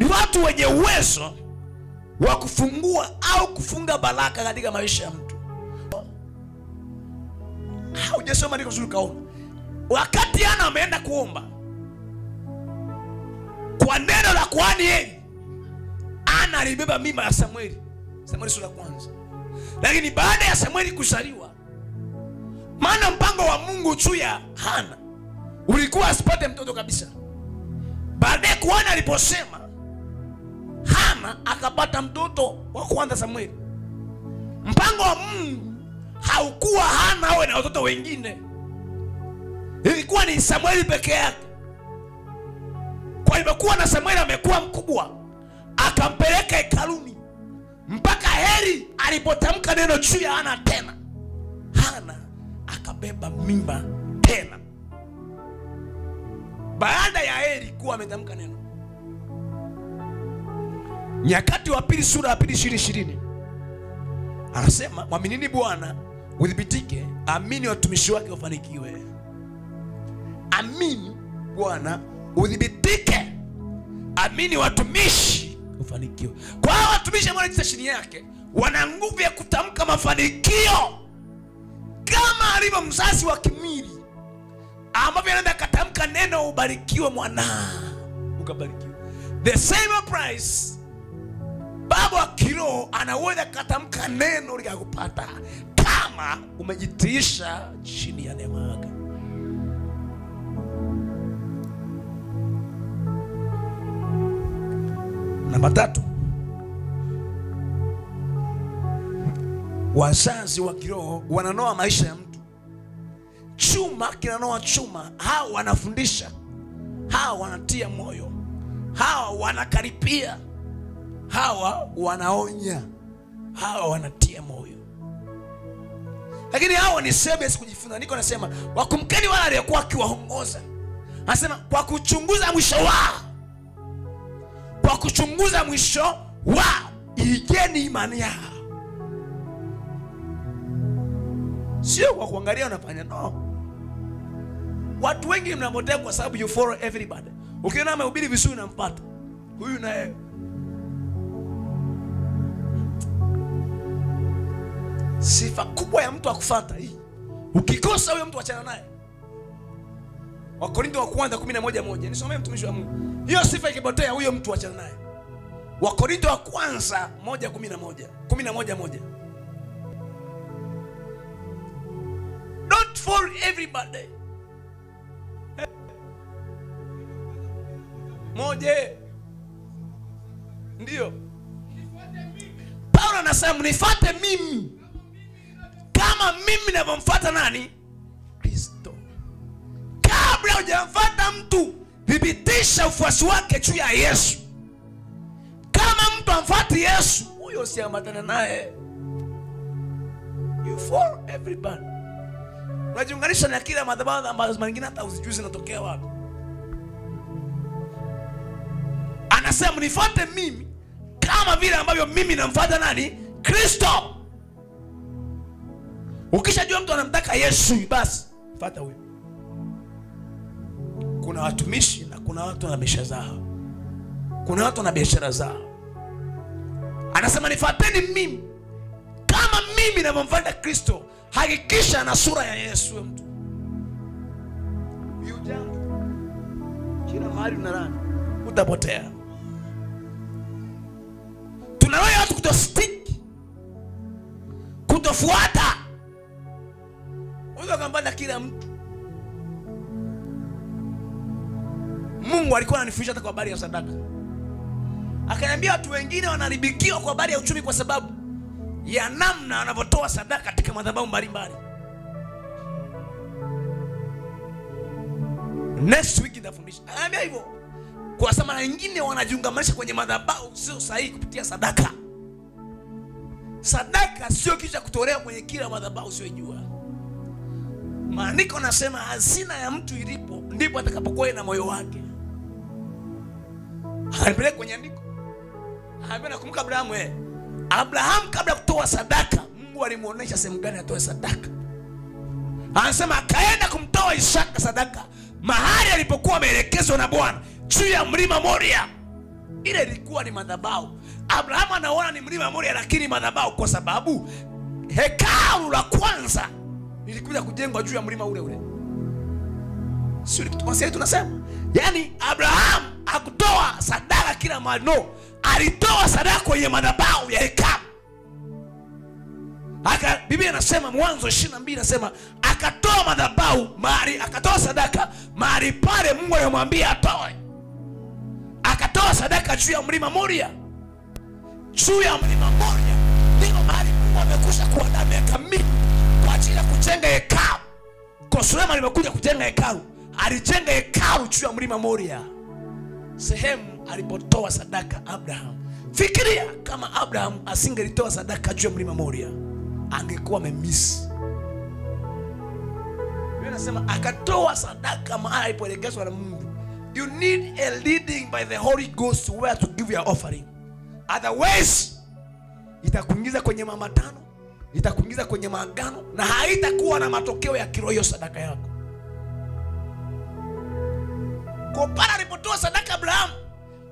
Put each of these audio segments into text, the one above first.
ni watu wenye uwezo wa kufungua au kufunga baraka katika maisha ya mtu. Hujasoma niko zuri kaona. Wakati Hana ameenda kuomba kwa neno la kuhani Eli, Hana alibeba mimba ya Samueli. Samueli sura ya 1. Lakini baada ya Samueli kuzaliwa, maana mpango wa Mungu juu ya Hana ulikuwa asipate mtoto kabisa. Baadaye kuhani aliposema, Hana akapata mtoto wa kwanza Samueli. Mpango wa Mungu haukuwa Hana awe na watoto wengine. Ilikuwa ni Samueli peke yake. Kwa hivyo kuwa na Samueli amekuwa mkubwa, akampeleka hekaluni mpaka Eli alipotamka neno juu ya Hana tena, Hana akabeba mimba tena. Baada ya Eli kuwa ametamka neno. Nyakati wa pili sura ya 2:20 anasema, mwaminini Bwana udhibitike, amini watumishi wake wafanikiwe. Amini Bwana udhibitike, amini watumishi ufanikiwe. Kwa hao watumishi ambao wanajita chini yake wana nguvu ya kutamka mafanikio, kama alivyo mzazi wa kimwili ambavyo anaenda katamka neno ubarikiwe mwana ukabarikiwe. The same price baba wa kiroho anaweza katamka neno likakupata kama umejitiisha chini ya neema yake. Namba 3, wazazi wa kiroho wananoa maisha ya mtu. Chuma kinanoa chuma. Hao wanafundisha, hao wanatia moyo, hao wanakaripia, hawa wanaonya, hawa wanatia moyo. Lakini hao ni sebe kujifunza. Niko nasema wakumkeni wala aliyekuwa akiwaongoza. Anasema kwa kuchunguza mwisho wao, kwa kuchunguza mwisho wao igeni imani yao. Sio kwa kuangalia unafanya, no. Watu wengi mnapotea kwa sababu you follow everybody. Ukiona amehubiri vizuri unampata huyu naye. Sifa kubwa ya mtu akufuata hii. Ukikosa huyo mtu achana naye. Wakorintho wa kwanza 11:1. Nisomee mtumishi wa Mungu. Hiyo sifa ikipotea huyo mtu achana naye. Wakorintho wa kwanza 1:11. Don't follow everybody. Moja. Ndio. Paulo anasema mnifuate mimi kama mimi ninavyomfuata nani? Kristo. Kabla hujamfuata mtu, thibitisha ufuasi wake juu ya Yesu. Kama mtu amfuati Yesu, huyo usiambatane naye. You follow everybody. Unajiunganisha na kila madhabahu ambazo mengine hata usijui zinatokea wapi. Anasema mnifuate mimi kama vile ambavyo mimi namfuata nani? Kristo. Ukishajua mtu anamtaka Yesu, basi fuata huyo. Kuna watumishi na kuna watu na biashara zao. Kuna watu na biashara zao. Anasema nifuateni mimi kama mimi ninavyomfuata Kristo. Hakikisha na sura ya Yesu huyo mtu. Yujambo. Kila mahali unarani utapotea. Tunawewe watu kutostick, kutofuata. Unaweza kumpanda kila mtu. Mungu alikuwa ananifundisha hata kwa habari ya sadaka. Akaniambia watu wengine wanaharibikiwa kwa habari ya uchumi kwa sababu ya namna wanavyotoa sadaka katika madhabahu mbalimbali. Next week nitafundisha. Ananiambia hivyo kwa sababu wengine wanajiungamanisha kwenye madhabahu sio sahihi kupitia sadaka. Sadaka sio kisha kutolewa kwenye kila madhabahu sio jua. Maandiko nasema hazina ya mtu ilipo ndipo atakapokuwa na moyo wake. Anapeleka kwenye andiko. Anambia nakumbuka Abrahamu Abraham kabla kutoa sadaka, Mungu alimuonesha sehemu gani atoe sadaka. Anasema akaenda kumtoa Isaka sadaka mahali alipokuwa ameelekezwa na Bwana juu ya mlima Moria. Ile ilikuwa ni madhabahu. Abrahamu anaona ni mlima Moria lakini madhabahu, kwa sababu hekalu la kwanza lilikuja kujengwa juu ya mlima ule ule. Sio kitu tunasema. Yaani Abrahamu hakutoa sadaka kila mahali, no. Alitoa sadaka kwenye madhabahu ya hekalu. Biblia inasema Mwanzo 22 inasema akatoa madhabahu mahali, akatoa sadaka mahali pale Mungu alimwambia atoe. Akatoa sadaka juu ya mlima Moria. Juu ya mlima Moria ndio mahali Mungu amekusha kuandaa miaka mingi kwa ajili ya kujenga hekalu. Kwa Sulemani alimekuja kujenga hekalu. Alijenga hekalu juu ya mlima Moria, sehemu alipotoa sadaka Abraham. Fikiria kama Abraham asingelitoa sadaka juu ya mlima Moria, angekuwa amemiss. Biblia inasema akatoa sadaka mahali alipoelekezwa na Mungu. You need a leading by the Holy Ghost where to give your offering. Otherwise itakuingiza kwenye mamatano, itakuingiza kwenye maagano, na haitakuwa na matokeo ya kiroho sadaka yako. Kwa pala alipotoa sadaka Abraham,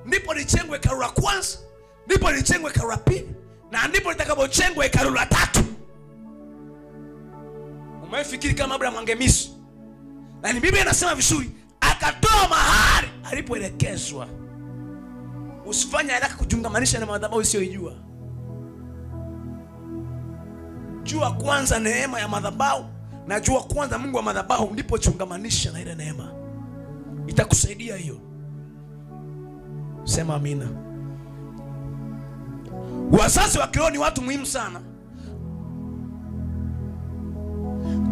ndipo lijengwe hekalu la kwanza, ndipo lijengwe hekalu la pili, na ndipo litakapojengwa hekalu la tatu. Umefikiri kama Abraham angemisi? Na ni Biblia inasema vizuri, akatoa mahali alipoelekezwa. Usifanye haraka kujungamanisha na madhabahu usiyojua. Jua kwanza neema ya madhabahu, na jua kwanza Mungu wa madhabahu, ndipo chungamanisha na ile neema. Itakusaidia hiyo. Sema amina. Wazazi wa kiroho ni watu muhimu sana.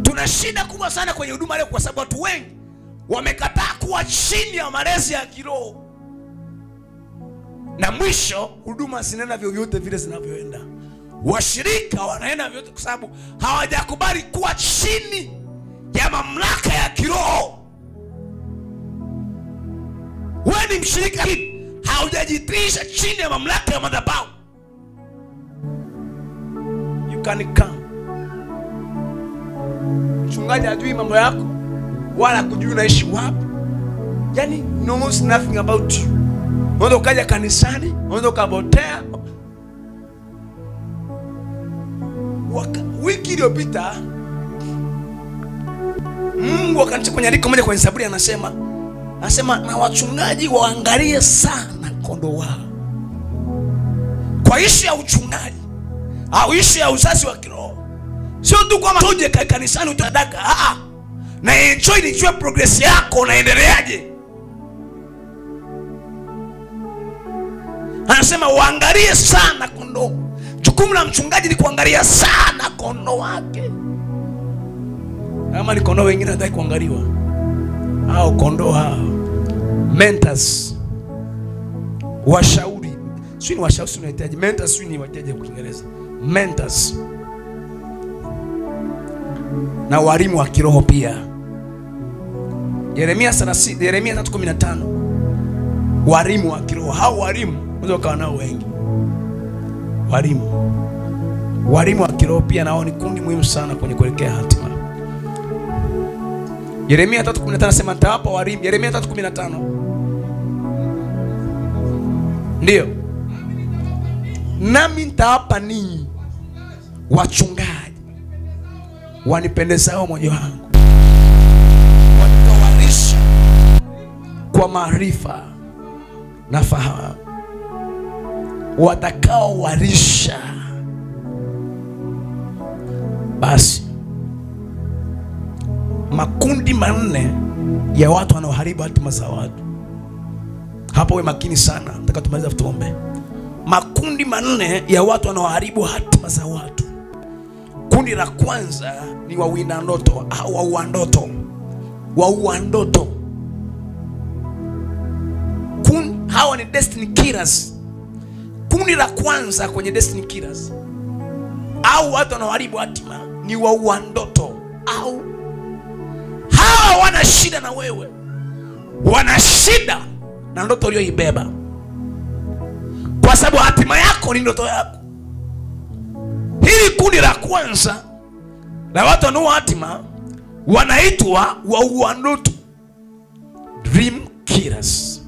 Tuna shida kubwa sana kwenye huduma leo kwa sababu watu wengi wamekataa kuwa chini ya malezi ya kiroho. Na mwisho huduma zinaenda vyovyote vile zinavyoenda. Washirika wanaenda vyote kwa sababu hawajakubali kuwa chini ya mamlaka ya kiroho. Wewe ni mshirika, haujajitiisha chini ya mamlaka ya madhabahu. You can come. Mchungaji hajui mambo yako, wala kujui unaishi wapi. Yaani knows nothing about you. Unaweza ukaja kanisani, unaweza ukapotea. Wiki iliyopita Mungu akanicha kwenye andiko moja kwenye Zaburi, anasema na wachungaji waangalie sana kondoo wao. Kwa ishi ya uchungaji au ishi ya uzazi wa kiroho, sio tu kama tuje kanisani utadaka, na enjoy nijue progress yako unaendeleaje. Anasema waangalie sana kondoo. Jukumu la mchungaji ni kuangalia sana kondoo wake. Kama ni kondoo wengine hataki kuangaliwa, au kondoo hao mentors, washauri. Sio ni washauri unahitaji mentors, sio ni wateja kwa Kiingereza. Mentors na walimu wa kiroho pia. Yeremia 3:15. Walimu wa kiroho. Hao walimu unaweza kuwa nao wengi. Walimu wa kiroho pia nao ni kundi muhimu sana kwenye kuelekea hatima. Yeremia 3:15 anasema nitawapa walimu. Yeremia 3:15. Ndio. Nami nitawapa ninyi wachungaji wanipendezao moyo wangu, watawalisha kwa maarifa na fahamu, watakao walisha. Basi makundi manne ya watu wanaoharibu hatima za watu. Hapo we makini sana, nataka tumalize tuombe. Makundi manne ya watu wanaoharibu hatima za watu. Kundi la kwanza ni wawinda ndoto au waua ndoto. Hawa ni destiny killers. Kundi la kwanza kwenye destiny killers au watu wanaoharibu hatima ni waua ndoto. Au hawa wana shida na wewe, wana shida na ndoto uliyoibeba, kwa sababu hatima yako ni ndoto yako. Hili kundi la kwanza la watu wanao hatima wanaitwa waua ndoto, dream killers.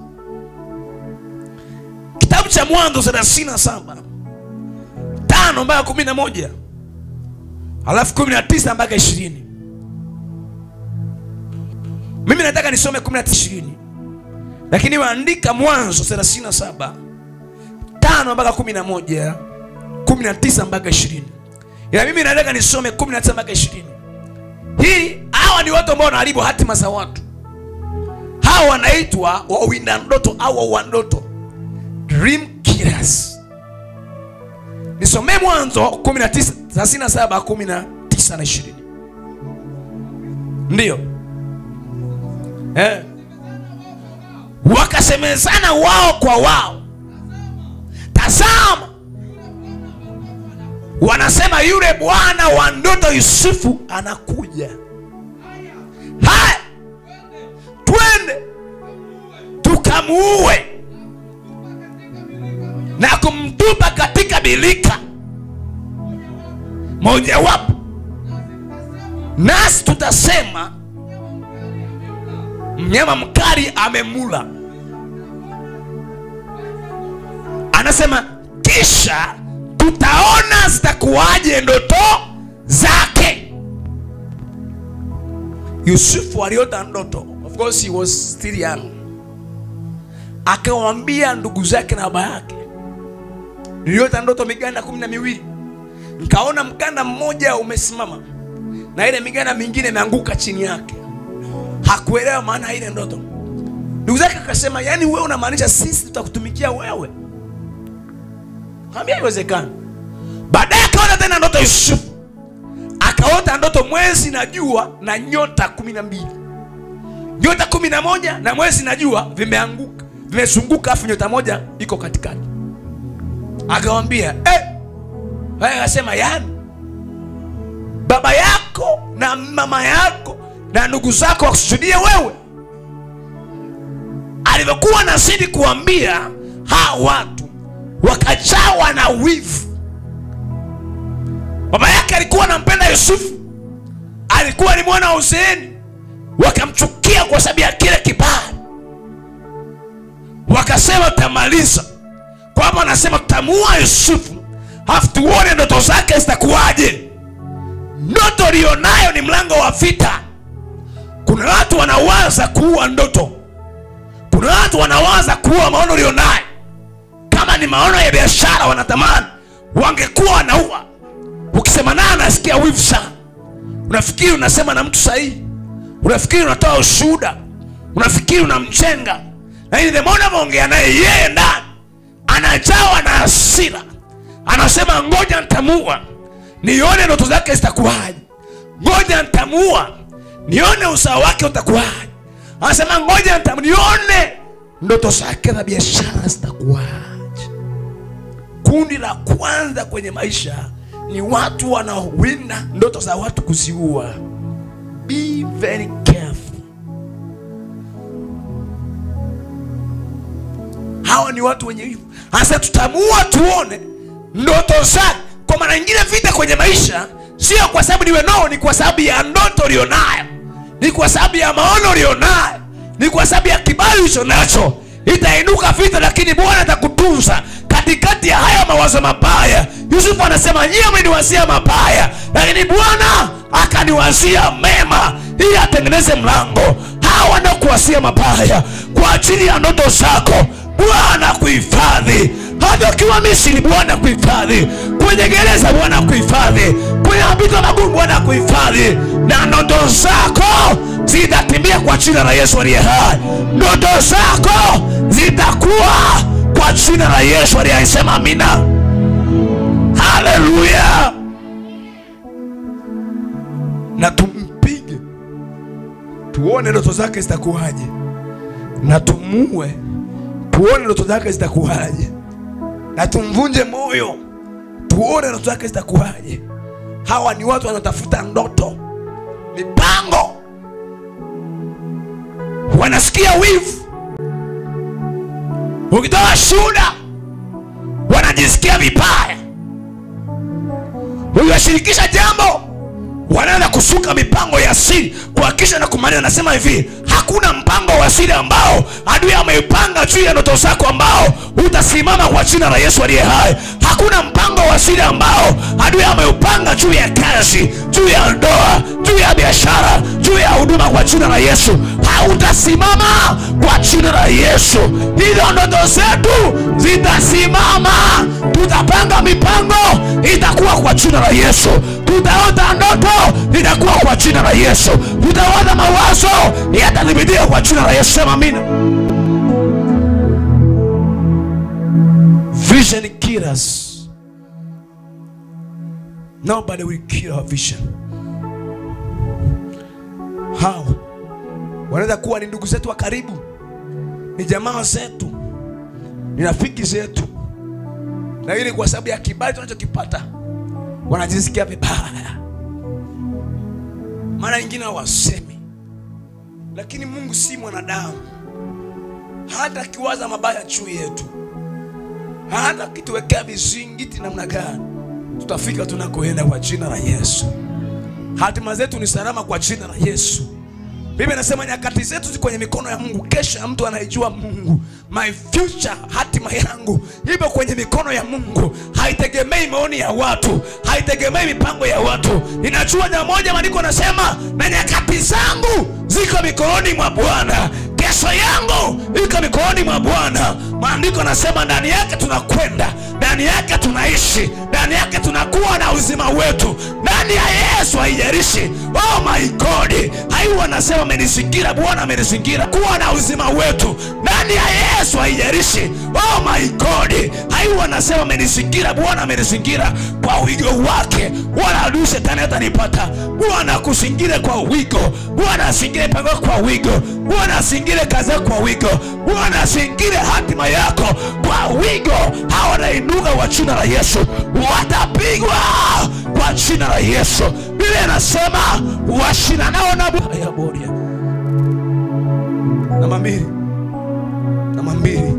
kitabu cha Mwanzo 37 5 mpaka 11, alafu 19 mpaka 20. Mimi nataka nisome 19-20, lakini waandika Mwanzo 37 5 mpaka 11, 19 mpaka 20. Ila mimi nataka nisome 19 mpaka 20. Hawa ni watu ambao wanaharibu hatima za watu. Hawa wanaitwa wawinda ndoto au wawandoto, dream killers. Nisome Mwanzo 37 19 na 20. Ndio. Wakasemezana wao kwa wao, tazama, wanasema yule bwana wa ndoto Yusufu anakuja. Haya, twende tukamuue na kumtupa katika bilika mojawapo, nasi tutasema mnyama mkali amemula. Anasema kisha tutaona zitakuwaje ndoto zake. Yusufu aliota ndoto. Of course he was still young. Akawaambia ndugu zake na baba yake, niliota ndoto miganda 12. Nikaona mganda mmoja umesimama na ile miganda mingine imeanguka chini yake. Hakuelewa maana ile ndoto. Ndugu zake akasema, yani wewe unamaanisha sisi tutakutumikia wewe? Hamia haiwezekani. Baadaye akaona tena ndoto Yusufu. Akaota ndoto mwezi na jua na nyota 12. Nyota 11 na mwezi na jua vimeanguka, vimezunguka, afu nyota moja iko katikati. Akamwambia, akasema, yani baba yako na mama yako na ndugu zako wakusujudie wewe? Alivyokuwa nazidi kuambia, hao watu wakajawa na wivu. Baba yake alikuwa anampenda Yusufu, alikuwa ni mwana wa Huseini, wakamchukia kwa sababu ya kile kibali. Wakasema tutamaliza. Kwa hapo anasema tutamuua Yusufu, halafu tuone ndoto zake zitakuwaje. Ndoto alionayo ni mlango wa vita. Kuna watu wanawaza kuua ndoto. Kuna watu wanawaza kuua maono alionayo. Kama ni maono ya biashara wanatamani wangekuwa wanaua. Ukisema naye anasikia wivu sana. Unafikiri unasema na mtu sahihi. Unafikiri unatoa ushuhuda. Unafikiri unamchenga. Na ile maono anaongea naye yeye ndani anajawa na hasira. Anasema ngoja nitamuua, nione ndoto zake zitakuwaje. Ngoja nitamuua, nione usawa wake utakuwaje. Anasema ngoja nione ndoto zake za biashara zitakuwaje. Kundi la kwanza kwenye maisha ni watu wanaowinda ndoto za watu kuziua. Be very careful. Hawa ni watu wenye hivyo. Hasa tutamuua tuone ndoto zake. Kwa maana nyingine vita kwenye maisha sio kwa sababu niwe nao, ni kwa sababu ya ndoto ulionayo. Ni kwa sababu ya maono ulionayo. Ni kwa sababu ya kibali ulichonacho. Itainuka vita, lakini Bwana atakutunza katikati ya haya mawazo mabaya. Yusufu anasema nyinyi mmeniwazia mabaya, lakini Bwana akaniwazia mema ili atengeneze mlango. Hawa wanakuwazia mabaya kwa ajili ya ndoto zako, Bwana kuhifadhi. Hata ukiwa Misri, Bwana kuhifadhi. Kwenye gereza, Bwana kuhifadhi. Kwenye mapito magumu, Bwana kuhifadhi. Na ndoto zako zitatimia kwa jina la Yesu aliye hai. Ndoto zako zitakuwa kwa jina la Yesu aliye hai. Sema amina. Haleluya. Na tumpige tuone ndoto zake zitakuwaje. Na tumuue tuone ndoto zake zitakuwaje. Na tumvunje moyo tuone ndoto zake zitakuwaje. Hawa ni watu wanaotafuta ndoto, mipango. Wanasikia wivu. Ukitoa shuhuda wanajisikia vibaya. Ukiwashirikisha jambo wanaanza kusuka mipango ya siri kuhakikisha na kumaliza. Nasema hivi, hakuna mpango wa siri ambao adui ameipanga juu ya ndoto zako ambao utasimama kwa jina la Yesu aliye hai. Hakuna mpango wa siri ambao adui ameupanga juu ya kazi, juu ya ndoa, juu ya biashara, juu ya huduma kwa jina la Yesu. Hautasimama kwa jina la Yesu. Hizo ndoto zetu zitasimama. Tutapanga mipango, itakuwa kwa jina la Yesu. Tutaota ndoto, itakuwa kwa jina la Yesu. Tutaota mawazo, yatadhibitika kwa jina la Yesu. Sema amina. Vision killers. Nobody will kill our vision. How? Wanaweza kuwa ni ndugu zetu wa karibu, ni jamaa zetu, ni rafiki zetu, lakini kwa sababu ya kibali tunachokipata wanajisikia vibaya. Mara nyingine hawasemi, lakini Mungu si mwanadamu. Hata kiwaza mabaya juu yetu, hata kituwekea vizingiti namna gani, tutafika tunakoenda kwa jina la Yesu. Hatima zetu ni salama kwa jina la Yesu. Biblia inasema nyakati zetu ziko kwenye mikono ya Mungu. Kesho mtu anaijua Mungu. My future, hatima yangu ipo kwenye mikono ya Mungu. Haitegemei maoni ya watu, haitegemei mipango ya watu. Ninajua jambo moja, maandiko yanasema na nyakati zangu ziko mikononi mwa Bwana. Kesho yangu iko mikononi mwa Bwana. Maandiko yanasema ndani yake tunakwenda, ndani yake tunaishi, ndani yake tunakuwa na uzima wetu. Ndani ya Yesu haijalishi. Oh my God. Haiwa nasema amenizingira, Bwana amenizingira. Kuwa na uzima wetu ndani ya Yesu haijalishi. Oh my God. Haiwa nasema amenizingira, Bwana amenizingira kwa wigo wake. Wala adui shetani hatanipata. Bwana akuzingira kwa wigo. Bwana asingire pango kwa wigo. Bwana asingire kazi kwa wigo. Bwana asingire hatima yako kwa wigo. Hawatainuka kwa jina la Yesu. Watapigwa kwa jina la Yesu. Biblia inasema washindanao na Bwana. Namba mbili. Namba mbili.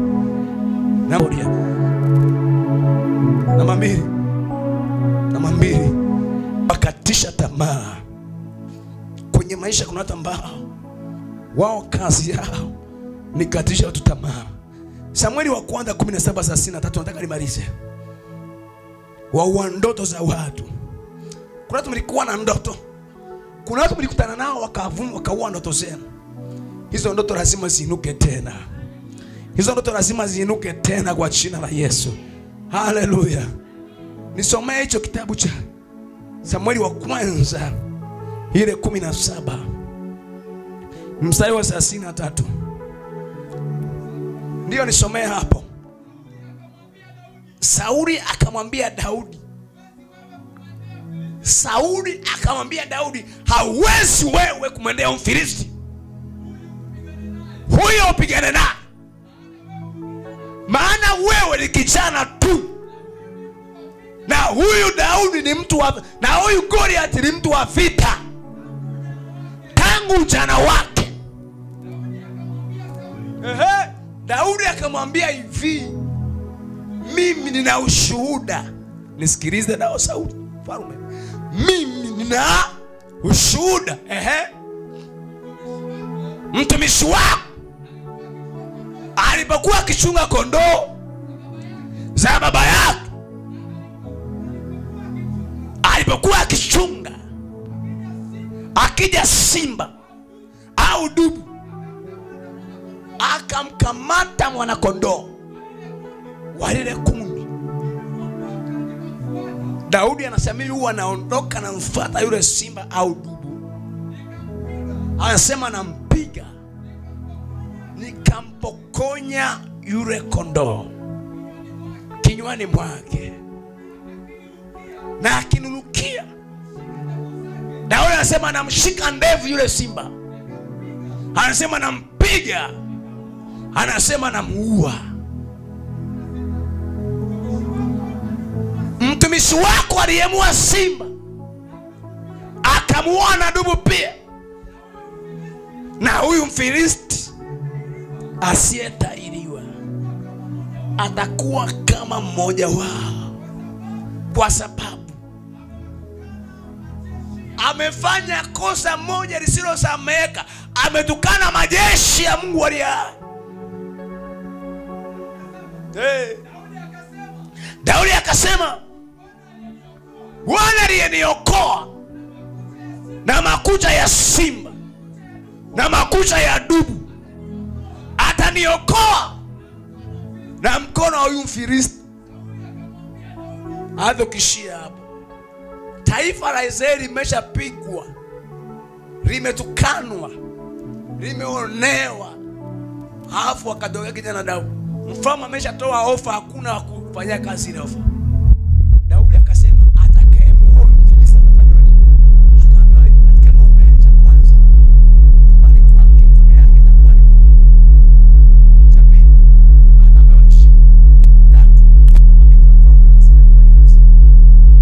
Namba mbili. Namba mbili. Wakatisha tamaa. Kwenye maisha kuna watu ambao wao kazi yao ni katisha watu tamaa. Samueli wa kwanza 17:33 nataka nimalize. Waua ndoto za watu. Kuna watu mlikuwa na ndoto. Kuna watu mlikutana nao wakaua ndoto zenu. Hizo ndoto lazima ziinuke tena. Hizo ndoto lazima ziinuke tena kwa jina la Yesu. Haleluya. Nisomee hicho kitabu cha Samueli wa kwanza ile 17 mstari wa 33. Ndio nisomee hapo. Sauli akamwambia Daudi. Sauli akamwambia Daudi, hauwezi wewe kumwendea Mfilisti huyo upigane na, maana wewe ni kijana tu, na huyu Daudi ni mtu wa, na huyu Goliath ni mtu wa vita tangu ujana wake. Daudi akamwambia hivi, mimi nina ushuhuda. Nisikilize nao Sauli mfalme. Mimi nina ushuhuda. Mtumishi wako alipokuwa akichunga kondoo za baba yake, alipokuwa akichunga, akija simba au dubu akamkamata mwana kondoo wa lile kundi, Daudi anasema huwa anaondoka na mfuata yule simba au dubu. Anasema nampiga, nikampokonya yule kondoo kinywani mwake na akinunukia. Daudi anasema namshika ndevu yule simba, anasema nampiga, anasema namuua. Mtumishi wako aliyemua simba akamuua na dubu pia, na huyu Mfilisti asiyetahiriwa atakuwa kama mmoja wao, kwa sababu amefanya kosa moja lisilosameheka. Ametukana majeshi ya Mungu aliye hai. Daudi akasema, Bwana aliyeniokoa na makucha ya simba na makucha ya dubu, ataniokoa na mkono wa huyu Mfilisti. Hapo kishia hapo. Taifa la Israeli limeshapigwa, limetukanwa, limeonewa. Alafu akatokea kijana Daudi. Mfalme ameshatoa ofa, hakuna wa kufanya kazi ile ofa. Daudi akasema, atakayemuua Mfilisti atafanywa nini? Akaambiwa, atakayemuua cha kwanza, imani kwake, familia yake itakuwa ni cha pili, atapewa heshima. Tatu, atabaki mfalme. Akasema ni kweli kabisa.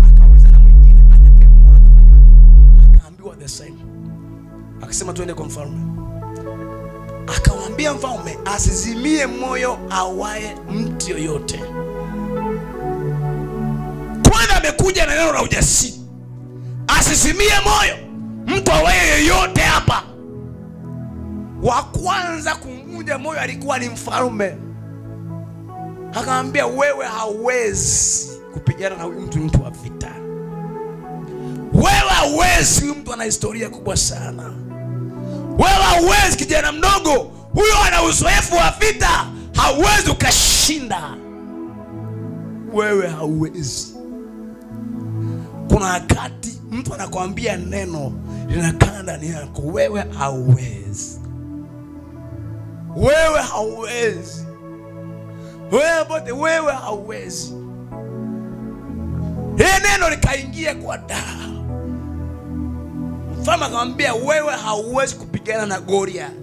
Akauliza na mwingine, atakayemuua atafanywa nini? Akaambiwa the same. Akasema twende kwa mfalme. Akamwambia mfalme asizimie moyo awaye mtu yoyote. Kwanza amekuja na neno la ujasiri. Asizimie moyo mtu awaye yoyote hapa. Wa kwanza kumvunja moyo alikuwa ni mfalme. Akamwambia, wewe hauwezi kupigana na huyu mtu wa vita. Wewe hauwezi, huyu mtu ana historia kubwa sana. Wewe hauwezi, kijana mdogo, huyo ana uzoefu wa vita, hauwezi ukashinda. Wewe hauwezi. Kuna wakati mtu anakuambia neno linakaa ndani yako, wewe hauwezi. Wewe hauwezi. Wewe hauwezi. Hili neno likaingia kwa Daudi. Mfalme akamwambia, wewe hauwezi kupigana na Goliath.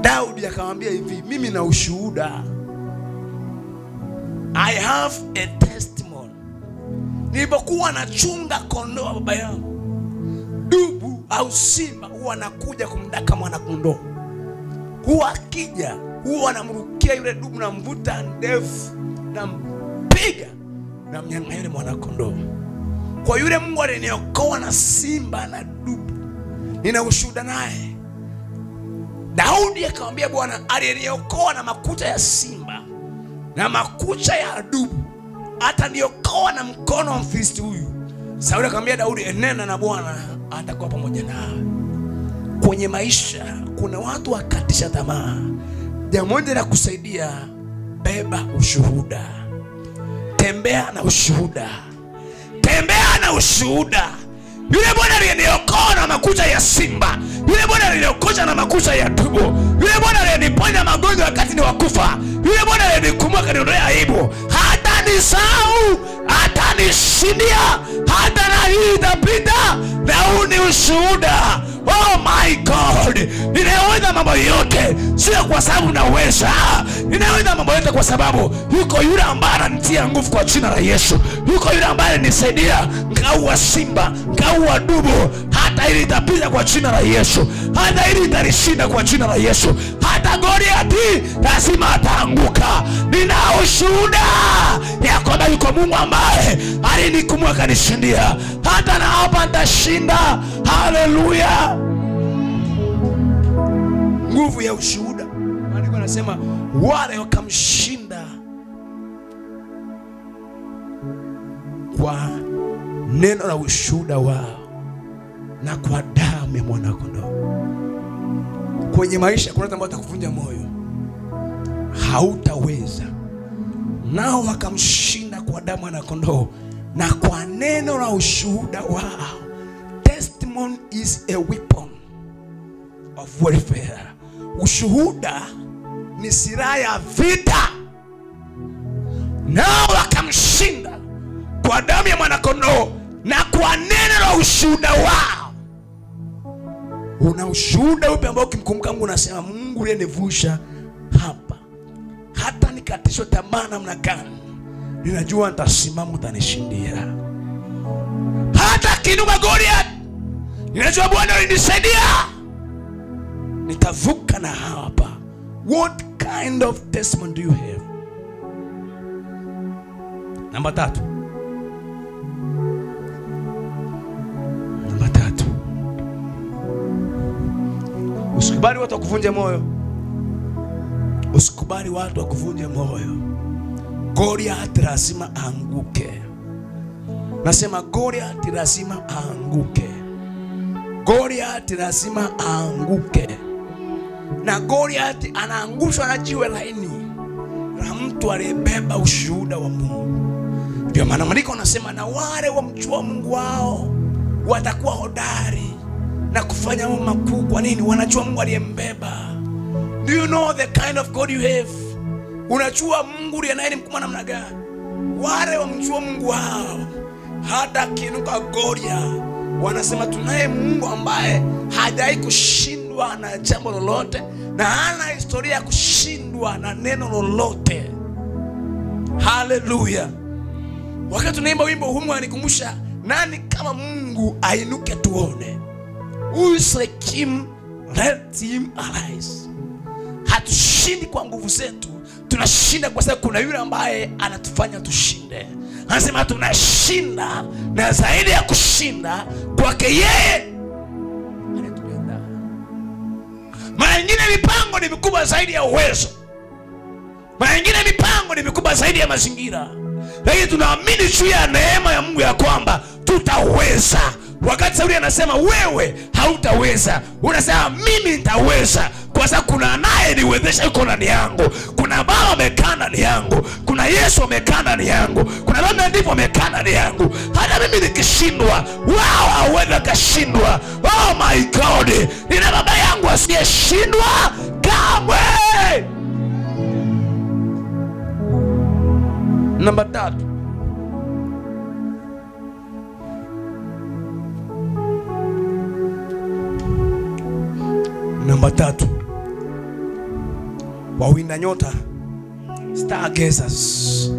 Daudi akamwambia hivi, mimi na ushuhuda. I have a testimony. Nilipokuwa nachunga kondoo wa baba yangu, dubu au simba huwa anakuja kumdaka mwana kondoo. Huwa akija, huwa anamrukia yule dubu na mvuta ndefu na mpiga na mnyang'anya yule mwana kondoo. Kwa yule Mungu aliniokoa na simba na dubu, nina ushuhuda naye. Daudi akamwambia, Bwana aliniokoa na makucha ya simba na makucha ya dubu, ataniokoa na mkono wa Mfilisti huyu. Sauli akamwambia Daudi, enenda na Bwana atakuwa pamoja nawe. Kwenye maisha kuna watu wakatisha tamaa. Jambo moja la kusaidia, beba ushuhuda. Tembea na ushuhuda. Tembea na ushuhuda. Yule Bwana aliyeniokoa na makucha ya simba, yule Bwana aliyeniokoa na makucha ya dubu, yule Bwana aliyeniponya magonjwa wakati ni wakufa, yule Bwana aliyenikumbuka kaniondoa aibu, hatanisahau, hatanishindia, hata na hii itapita. Na huu ni ushuhuda. Oh my God, ninaweza mambo yote, sio kwa sababu naweza. Ninaweza mambo yote kwa sababu yuko yule ambaye ananitia nguvu kwa jina la Yesu. Yuko yule ambaye ananisaidia. Ngaua simba, ngaua dubu, hata ili itapita kwa jina la Yesu. Hata ili italishinda kwa jina la Yesu. Hata Goliath lazima ataanguka. Nina ushuhuda ya kwamba yuko Mungu ambaye alinikumbuka akanishindia. Hata na hapa nitashinda. Haleluya. Nguvu ya ushuhuda. Maandiko yanasema wale wakamshinda kwa neno la ushuhuda wao na kwa damu ya mwana kondoo. Kwenye maisha kuna watu ambao watakuvunja moyo, hautaweza. Nao wakamshinda kwa damu ya mwana kondoo na kwa neno la ushuhuda wao. Testimony is a weapon of warfare. Ushuhuda ni silaha ya vita. Nao wakamshinda kwa damu ya mwana kondoo na kwa neno la ushuhuda wao. Una ushuhuda upi ambao ukimkumbuka Mungu unasema, Mungu uliyenivusha hapa, hata nikatishwa tamaa namna gani, ninajua nitasimama, utanishindia. Hata kinuka Goliath, ninajua Bwana alinisaidia, nitavuka na hapa. What kind of testimony do you have? Namba 3. Usikubali watu wakuvunje moyo. Usikubali watu wakuvunje moyo. Goliath lazima aanguke. Nasema Goliath lazima aanguke. Goliath lazima aanguke. Na Goliath anaangushwa na jiwe laini la mtu aliyebeba ushuhuda wa Mungu. Ndio maana maandiko yanasema na wale wamjua Mungu wao watakuwa hodari na kufanya mambo makuu. Kwa nini? Wanajua Mungu aliyembeba. Do you know the kind of God you have? Unajua Mungu ndiye mkubwa namna gani? Wale wamjua Mungu wao hata kinuka Goliath wanasema tunaye Mungu ambaye hajai kushindwa na jambo lolote na hana historia ya kushindwa na neno lolote. Hallelujah. Wakati tunaimba wimbo huu unanikumbusha nani kama Mungu ainuke tuone. Who is like him, let him arise. Hatushindi kwa nguvu zetu, tunashinda kwa sababu kuna yule ambaye anatufanya tushinde. Anasema tunashinda na zaidi ya kushinda kwake yeye anatupenda. Mara nyingine mipango ni mikubwa zaidi ya uwezo. Mara nyingine mipango ni mikubwa zaidi ya mazingira. Lakini tunaamini juu ya neema ya Mungu ya kwamba tutaweza. Wakati Sauli anasema wewe hautaweza, unasema mimi nitaweza kwa sababu kuna naye niwezesha yuko ndani yangu. Kuna Baba amekaa ndani yangu. Kuna Yesu amekaa ndani yangu. Kuna Roho ndipo amekaa ndani yangu. Hata mimi nikishindwa, wao hawezi kashindwa. Oh my God. Nina Baba yangu asiyeshindwa kamwe. Namba 3. Namba 3. Wawinda nyota, stargazers.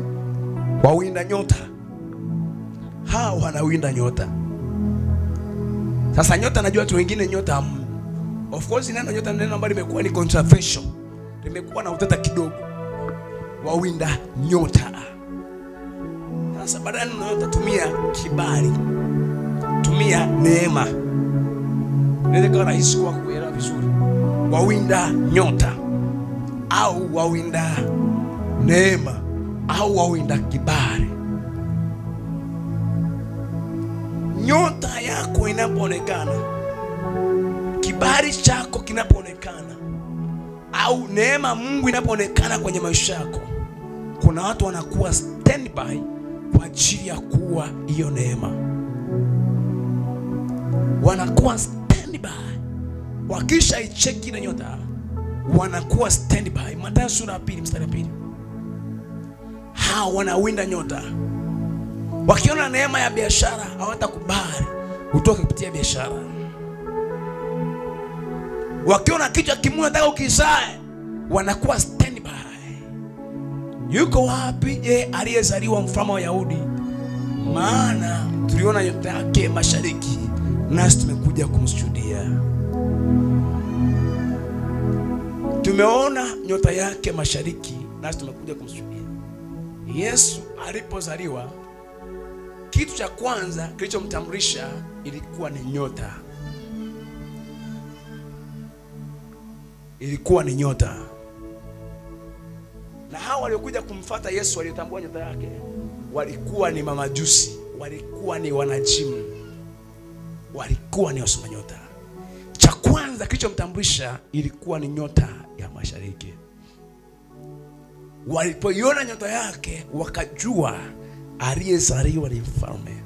Wawinda nyota. Hao wanawinda nyota. Sasa nyota najua watu wengine nyota of course neno nyota neno ambalo limekuwa ni controversial. Limekuwa na utata kidogo. Wawinda nyota. Sasa badala nyota tumia kibali. Tumia neema. Ndio kwa rahisi kwa kuelewa vizuri. Wawinda nyota au wawinda neema au wawinda kibali. Nyota yako inapoonekana, kibali chako kinapoonekana, au neema Mungu inapoonekana kwenye maisha yako, kuna watu wanakuwa standby kwa ajili ya kuwa hiyo neema. Wanakuwa standby. Wakisha icheki na nyota wanakuwa standby. Mathayo sura ya 2 mstari wa 2. Hao wanawinda nyota. Wakiona neema ya biashara hawatakubali utoke kupitia biashara. Wakiona kichwa kimoja nataka ukizae, wanakuwa standby. Yuko wapi je aliyezaliwa mfalme wa Yahudi? Maana tuliona nyota yake mashariki nasi tumekuja kumshuhudia. Tumeona nyota yake mashariki nasi tumekuja kumshuhudia. Yesu alipozaliwa, kitu cha kwanza kilichomtambulisha ilikuwa ni nyota. Ilikuwa ni nyota. Na hao waliokuja kumfuata Yesu waliotambua nyota yake walikuwa ni mamajusi, walikuwa ni wanajimu, walikuwa ni wasoma nyota. Cha kwanza kilichomtambulisha ilikuwa ni nyota ya mashariki. Walipoiona nyota yake wakajua aliyezaliwa ni mfalme.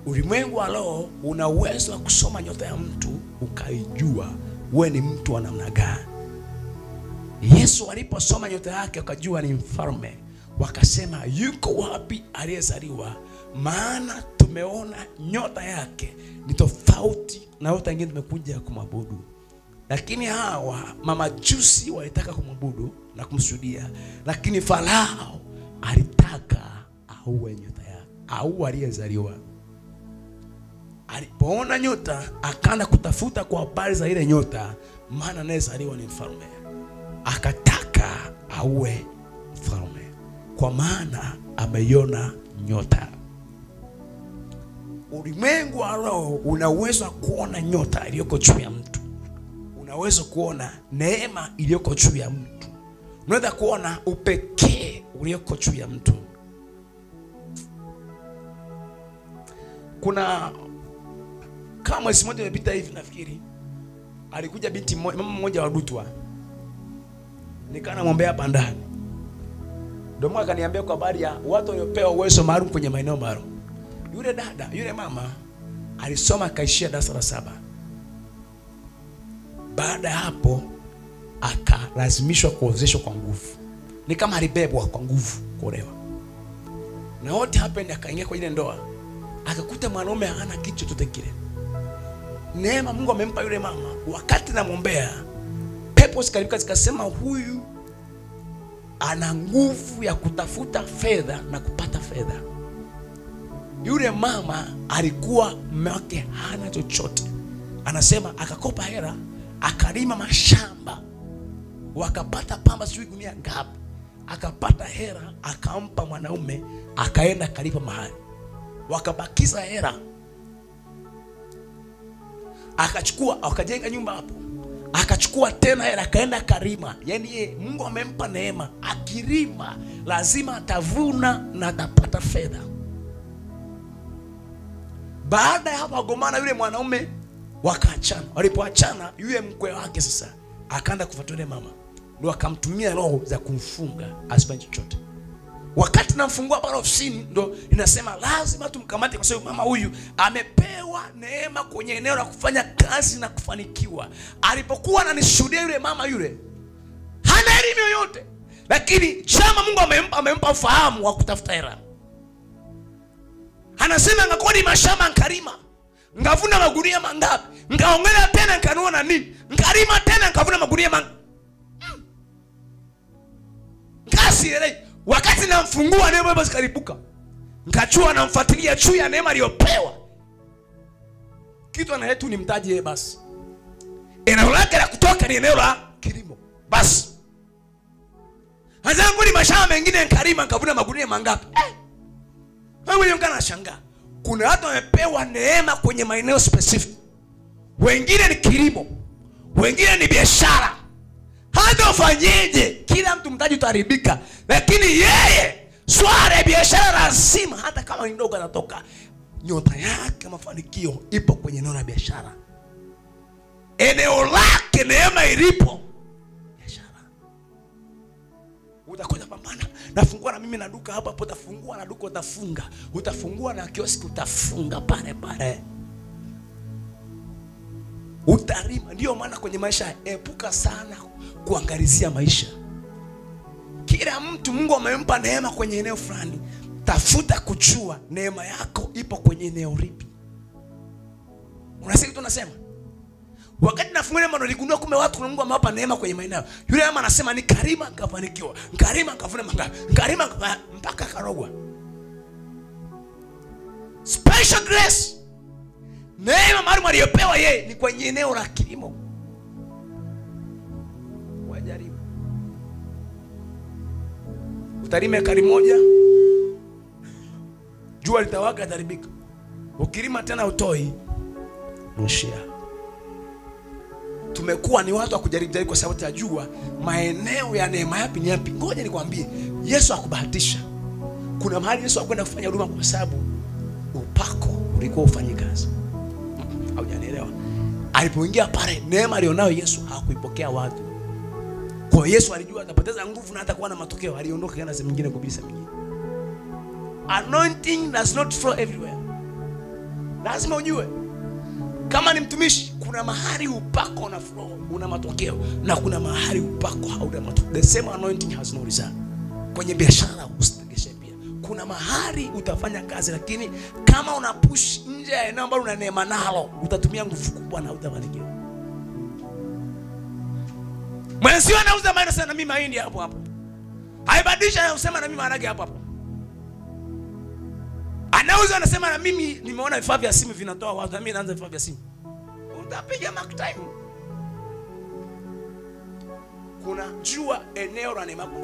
Ulimwengu wa roho una uwezo wa kusoma nyota ya mtu ukaijua wewe ni mtu wa namna gani. Yesu aliposoma nyota yake wakajua ni mfalme. Wakasema yuko wapi aliyezaliwa? Maana tumeona nyota yake ni tofauti na wote wengine tumekuja kumwabudu. Lakini hawa mamajusi walitaka kumwabudu na kumshuhudia, lakini Farao alitaka auwe nyota yake, au aliyezaliwa. Alipoona nyota akaanza kutafuta kwa habari za ile nyota, maana anayezaliwa ni mfalme. Akataka auwe mfalme kwa maana ameiona nyota. Ulimwengu wa roho una uwezo wa kuona nyota iliyoko juu ya mtu. unaweza kuona neema iliyoko juu ya mtu. Unaweza kuona upekee ulioko juu ya mtu. Kuna kama mwezi mmoja umepita hivi nafikiri, alikuja binti mmoja, mama mmoja wa Dutwa. Nikana muombea hapa ndani. Ndio mmoja akaniambia kwa habari ya watu waliopewa uwezo maalum kwenye maeneo maalum. Yule dada, yule mama alisoma akaishia darasa la 7. Baada hapo akalazimishwa kuozeshwa kwa nguvu. Ni kama alibebwa kwa nguvu kuolewa. Na wote hapa ndio akaingia kwenye ile ndoa. Akakuta mwanaume hana kitu chochote kile. Neema Mungu amempa yule mama. Wakati namuombea, pepo zikasema huyu ana nguvu ya kutafuta fedha na kupata fedha. Yule mama alikuwa mume wake hana chochote. Anasema akakopa hela, akalima mashamba, wakapata pamba sijui gunia ngapi. Akapata hela, akampa mwanaume, akaenda kalipa mahali. Wakabakiza hela. Akachukua, akajenga nyumba hapo. Akachukua tena hela, akaenda karima. Yaani yeye Mungu amempa neema, akirima lazima atavuna na atapata fedha. Baada ya hapo agomana yule mwanaume, wakaachana. Walipoachana yule mkwe wake sasa akaenda kufuatilia mama. Ndio akamtumia roho za kumfunga asifanye chochote. Wakati namfungua pale ofisini ndio inasema lazima tumkamate kwa sababu mama huyu amepewa neema kwenye eneo la kufanya kazi na kufanikiwa. Alipokuwa ananishuhudia yule mama yule hana elimu yoyote, lakini chama Mungu amempa ufahamu wa kutafuta hela. Anasema ngakodi mashamba nkarima, ngavuna magunia mangapi, ngaongeza tena nkanua na nini, nkarima tena ngavuna magunia mangapi. Ngasi ile wakati namfungua neema basi karibuka. Nkachua namfuatilia juu ya neema aliyopewa. Kitu anayetu ni mtaji yeye basi. Eneo lake la kutoka ni eneo la kilimo. Basi. Hazangu ni mashamba mengine nkarima nkavuna magunia mangapi. Wewe unashangaa. Kuna watu wamepewa neema kwenye maeneo specific. Wengine ni kilimo, wengine ni biashara. Hata ufanyeje, kila mtu mtaji utaharibika. Lakini yeye swala ya biashara lazima, hata kama ni ndogo anatoka, nyota yake mafanikio ipo kwenye eneo la biashara. Eneo lake neema ilipo biashara. Utakuja pambana, nafungua na mimi na duka hapa hapo, utafungua na duka utafunga, utafungua na kioski utafunga pale pale. Utarima. Ndio maana kwenye maisha epuka sana kuangalizia maisha. Kila mtu Mungu amempa neema kwenye eneo fulani. Tafuta kujua neema yako ipo kwenye eneo lipi. Unasikia tunasema? Wakati nafungua neema niligundua kumbe watu Mungu amewapa neema kwenye maeneo. Yule mama anasema ni karima nikafanikiwa. Karima nikavuna mangapi. Karima mpaka karogwa. Special grace. Neema maalum aliyopewa yeye ni kwenye eneo la kilimo. Wajaribu. Utalima ekari moja, jua litawaka itaribika. Ukilima tena utoi, nushia. Tumekuwa ni watu wa kujaribu kwa sababu tunajua maeneo ya neema yapi ni yapi. Ngoja nikwambie, Yesu hakubahatisha. Kuna mahali Yesu hakwenda kufanya huduma kwa sababu upako ulikuwa ufanye kazi. Haujanielewa? Alipoingia pale, neema alionayo Yesu hakuipokea watu. Kwa Yesu alijua atapoteza nguvu na hata kuwa na matokeo, aliondoka kana sehemu nyingine kubisa mingine. Anointing does not flow everywhere. Lazima ujue kama ni mtumishi, kuna mahali upako una flow, una matokeo, na kuna mahali upako hauna matokeo. The same anointing has no result. Kwenye biashara usitegeshe pia. Kuna mahali utafanya kazi, lakini kama una push nje ya eneo ambalo una neema nalo, utatumia nguvu kubwa na utafanikiwa. Mwenzi anauza mahindi sana, mimi mahindi hapo hapo. Haibadilisha na usema na mimi maharage hapo hapo. Anauza anasema na mimi nimeona vifaa vya simu vinatoa watu, na mimi naanza vifaa vya simu. Utapiga mark time. Kuna jua eneo la neema yako.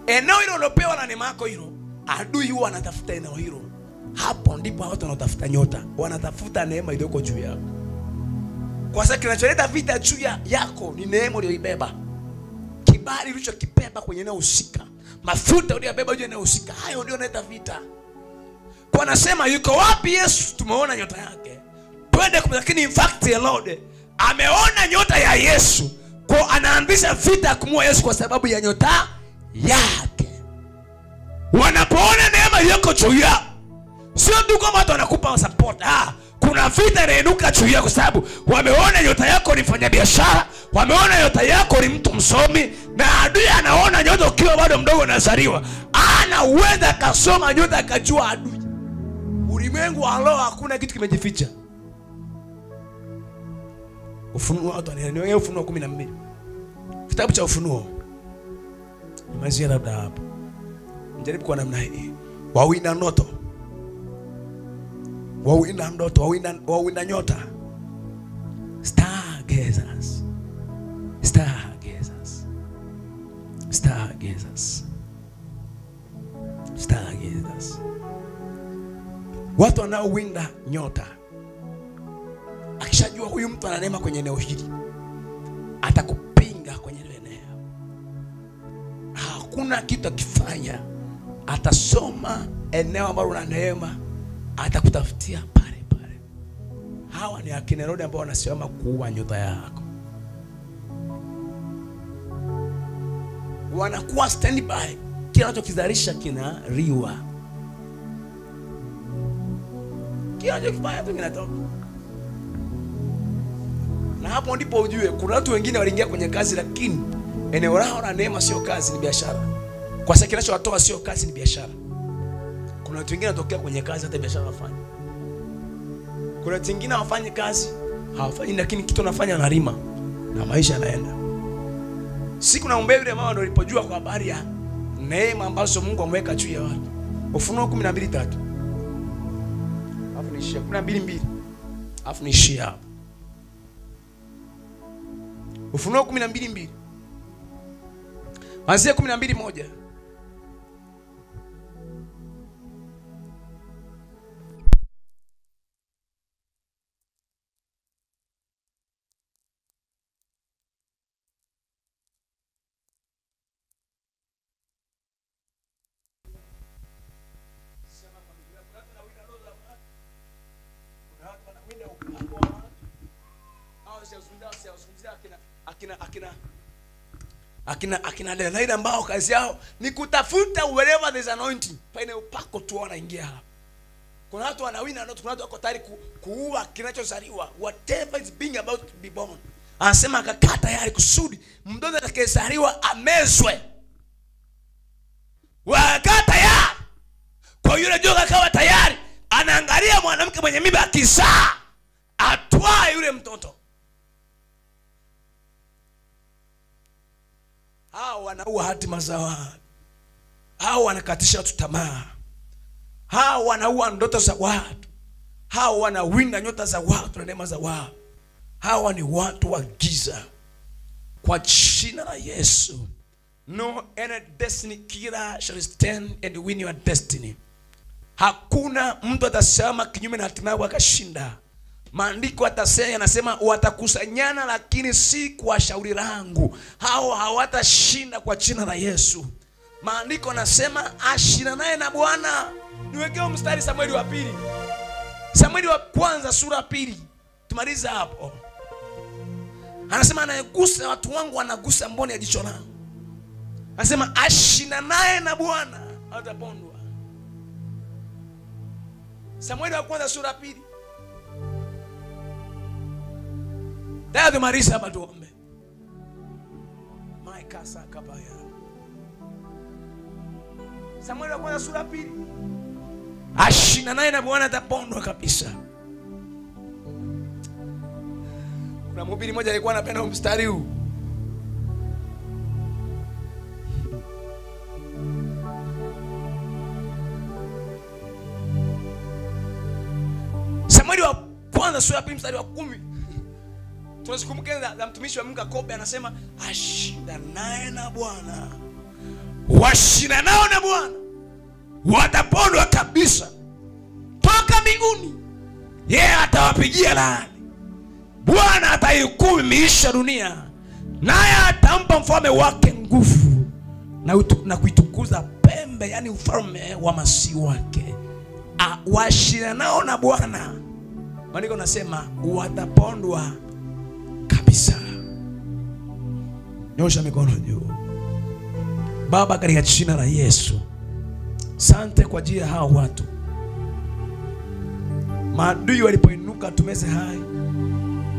Eneo hilo lopewa na neema yako hilo, adui huwa anatafuta eneo hilo. Hapo ndipo watu wanatafuta nyota, wanatafuta neema iliyoko juu yako. Kwa sababu kinacholeta vita juu yako ni neema uliyoibeba, kibali ulichokibeba kwenye eneo husika, mafuta uliyobeba kwenye eneo husika. Hayo ndio yanaleta vita. Kwa anasema yuko wapi Yesu? Tumeona nyota yake, twende. Lakini in fact the Lord ameona nyota ya Yesu, kwa anaanzisha vita kumua Yesu kwa sababu ya nyota yake. Wanapoona neema yako juu yao, sio tu kama watu wanakupa support. Kuna vita inainuka juu yako kwa sababu wameona nyota yako ni mfanyabiashara, wameona nyota yako ni mtu msomi, na adui anaona nyota ukiwa bado mdogo unazaliwa. Anaweza kasoma nyota akajua adui. Ulimwengu wa leo hakuna kitu kimejificha. Ufunuo watu wanaelewa, Ufunuo 12. Kitabu cha Ufunuo. Nimalizia labda hapo. Njaribu kwa namna hii. Wawinda ndoto. Wawinda ndoto, wawinda nyota. Stargazers. Stargazers. Stargazers. Stargazers. Watu wanaowinda nyota, akishajua huyu mtu ana neema kwenye eneo hili, atakupinga kwenye eneo. Hakuna kitu akifanya, atasoma eneo ambalo una neema, atakutafutia pale pale. Hawa ni akina Herode ambao wanasimama kuua nyota yako. Wanakuwa standby, kila anachokizalisha kinariwa. Kila anachokifanya tu kinatoka. Na hapo ndipo ujue kuna watu wengine waliingia kwenye kazi, lakini eneo lao la neema sio kazi, ni biashara. Kwa sababu kinachowatoa sio kazi, ni biashara. Kuna watu wengine wanatokea kwenye kazi hata biashara wafanye. Kuna watu wengine hawafanyi kazi, hawafanyi, lakini kitu wanafanya wanalima na maisha yanaenda. Siku na umbea yule mama ndio alipojua kwa habari ya neema ambazo Mungu ameweka juu ya watu. Ufunuo 12:3. Alafu niishia 12:2. Alafu niishia hapo. Ufunuo 12:2. Anzia 12:1. Akina Delaila ambao kazi yao ni kutafuta wherever there's anointing, pale upako tu wanaingia hapo. Kuna watu wanawina ndoto, kuna watu wako tayari kuua kinachozaliwa, whatever is being about to be born. Anasema akakaa tayari kusudi mtoto atakayezaliwa amezwe. Wakaa tayari. Kwa yule joka akawa tayari, anaangalia mwanamke mwenye mimba akizaa, atwae yule mtoto. Hao wanaua hatima za watu. Hao wanakatisha watu tamaa. Hao wanaua ndoto za watu. Hao wanawinda nyota za watu na neema za watu. Hawa ni watu wa giza. Kwa jina la Yesu, no any destiny killer shall stand and win your destiny. Hakuna mtu atasema kinyume na hatima yako akashinda. Maandiko atasema, yanasema watakusanyana lakini si kwa shauri langu. Hao hawatashinda kwa jina la Yesu. Maandiko yanasema ashinda naye na Bwana. Niwekeo mstari Samueli wa 2. Samueli wa kwanza sura 2. Tumaliza hapo. Anasema anayegusa watu wangu anagusa mboni ya jicho langu. Anasema ashinda naye na Bwana atapondwa. Samueli wa kwanza sura 2. Dada tumaliza hapa tuombe. Maikasa kabaya. Samueli wa kwanza sura 2. Ashinda naye na Bwana atapondwa kabisa. Kuna mhubiri mmoja alikuwa anapenda mstari huu. Samueli wa kwanza sura 2 mstari wa 10. Tunazikumbuka za mtumishi wa Mungu Yakobo, anasema ashinda naye na Bwana. Washinda nao na Bwana watapondwa kabisa toka mbinguni. Yeye atawapigia laani. Bwana ataihukumu miisha dunia, naye atampa mfalme wake nguvu na kuitukuza pembe, yani ufalme wa Masihi wake. Washindanao na Bwana, maandiko nasema watapondwa kabisa. Nyosha mikono juu. Baba, katika jina la Yesu, asante kwa ajili ya hao watu. Maadui walipoinuka tumeze hai,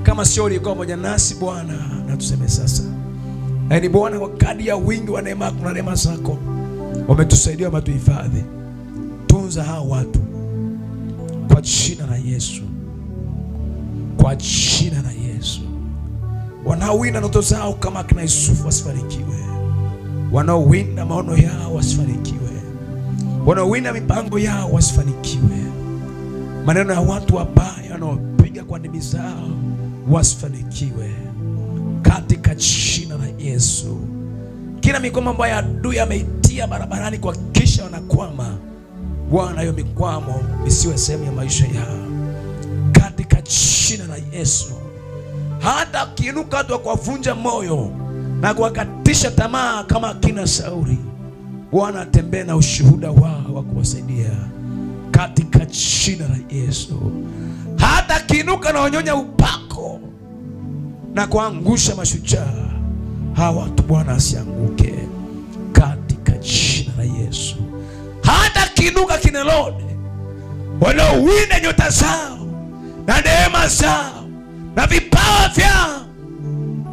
kama sio ulikuwa pamoja nasi Bwana, na tuseme sasa. Yaani Bwana, kwa kadri ya wingi wa neema na rehema zako wametusaidia, wametuhifadhi. Tunza hao watu kwa jina la Yesu, kwa jina la Yesu. Wanaowinda ndoto zao kama kina Yusufu wasifanikiwe, wanaowinda maono yao wasifanikiwe, wanaowinda mipango yao wasifanikiwe, maneno ya watu wabaya wanaopiga kwa ndimi zao wasifanikiwe, katika jina la Yesu. Kila mikomo ambayo adui ameitia barabarani kwa kisha wanakwama, Bwana, hiyo mikwamo isiwe sehemu ya maisha yao, katika jina la Yesu. Hata kiinuka watu kuwavunja moyo na kuwakatisha tamaa kama kina Sauli, Bwana atembee na ushuhuda wao wa kuwasaidia, katika jina la Yesu. Hata kiinuka na wanyonya upako na kuangusha mashujaa, hawa watu Bwana asianguke, katika jina la Yesu. Hata kiinuka kina Lode wanaowinda nyota zao na neema zao na vipawa vyao,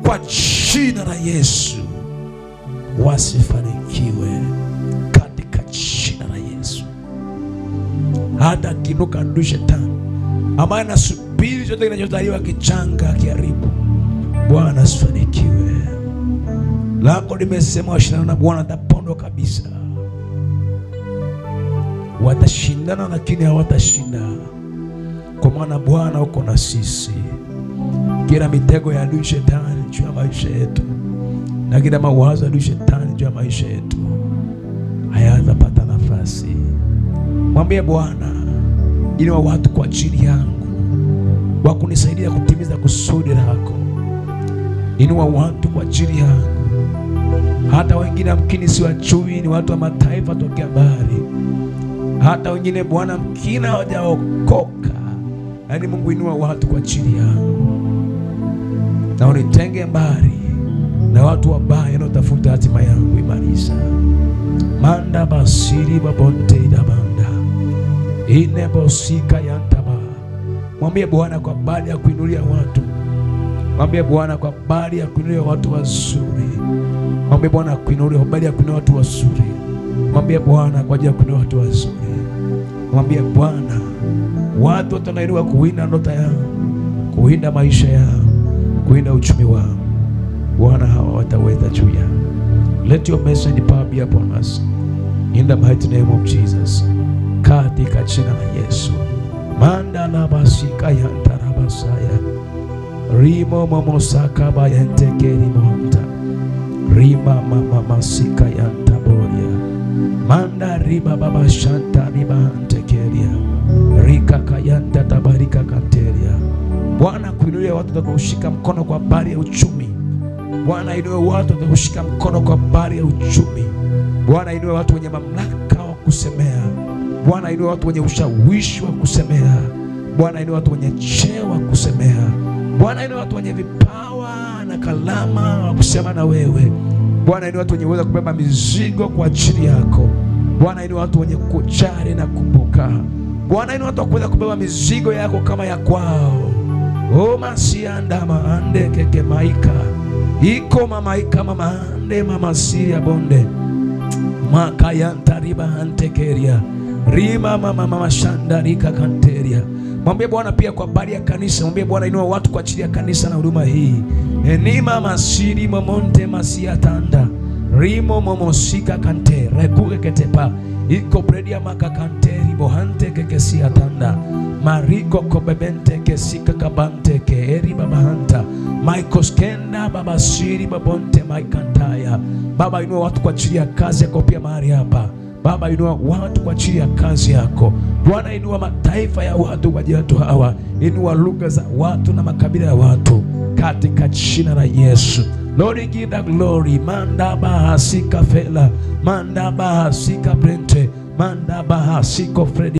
kwa jina la Yesu wasifanikiwe, katika jina la Yesu. Hata kiinuka adui shetani ambaye anasubiri chote kinachotaliwa kichanga kiharibu, Bwana asifanikiwe. Lako limesema washindana na Bwana watapondwa kabisa. Watashindana lakini hawatashinda, kwa maana Bwana uko na sisi. Kila mitego ya adui shetani juu ya maisha yetu na kila mawazo ya adui shetani juu ya maisha yetu hayatapata nafasi. Mwambie Bwana, inua watu kwa ajili yangu wa kunisaidia kutimiza kusudi lako. Inua watu kwa ajili yangu, hata wengine mkini siwajui, ni watu wa mataifa tokea mbali. Hata wengine Bwana mkina hawajaokoka. Yaani Mungu, inua watu kwa ajili yangu, na unitenge mbali na watu wabaya na utafuta hatima yangu imaliza. Manda basiri babonte idabanda inebosika yantaba. Mwambie Bwana kwa bali ya kuinulia watu. Mwambie Bwana kwa bali ya kuinulia watu wazuri. Mwambie Bwana kuinulia kwa bali ya kuinulia watu wazuri. Mwambie Bwana kwa ajili ya kuinulia watu wazuri. Mwambie Bwana, watu watanainuka kuwinda ndoto yao, kuwinda maisha yao, kuwinda uchumi wao. Bwana, hawa wataweza juu yao. Let your message power be upon us, in the mighty name of Jesus, katika jina la Yesu. Manda la basika yantarabasaya rimo momosaka bayentekeri monta rima mama masika yantaboria manda riba baba shanta riba antekeria rika kayanta tabarika kanteria. Bwana, kuinulia watu watakaoshika mkono kwa habari ya uchumi. Bwana, inua watu watakaoshika mkono kwa habari ya uchumi. Bwana, inua watu wenye mamlaka wa kusemea. Bwana, inua watu wenye ushawishi wa kusemea. Bwana, inua watu wenye cheo wa kusemea. Bwana, inua watu wenye vipawa na kalama wa kusema na wewe. Bwana, inua watu wenye uwezo kubeba mizigo kwa ajili yako. Bwana, inua watu wenye kujali na kumbuka. Bwana, inua watu wa kuweza kubeba mizigo yako kama ya kwao. O masianda maande keke maika iko mamaika mamaande mamasiria bonde makayanta riba antekeria rima mama shandarika kanteria. Mwambie Bwana pia kwa habari ya kanisa. Mwambie Bwana, inua watu kwa ajili ya kanisa na huduma hii. Enima masiri momonte masiatanda rimo momosika kante rekuke ketepa iko bredia maka kanteri bohante kekesiatanda mariko kobebente kesika kabante ke eri babahanta maikoskenda babasiri babonte maikantaya. Baba, inua watu kwa ajili ya kazi yako pia mahali hapa. Baba, inua watu kwa ajili ya kazi yako. Bwana, inua mataifa ya watu kwa ajili ya watu hawa. Inua lugha za watu na makabila ya watu katika jina la Yesu. Lord, give the glory. Manda baha sika fela, manda baha sika prente, manda baha siko Fredi.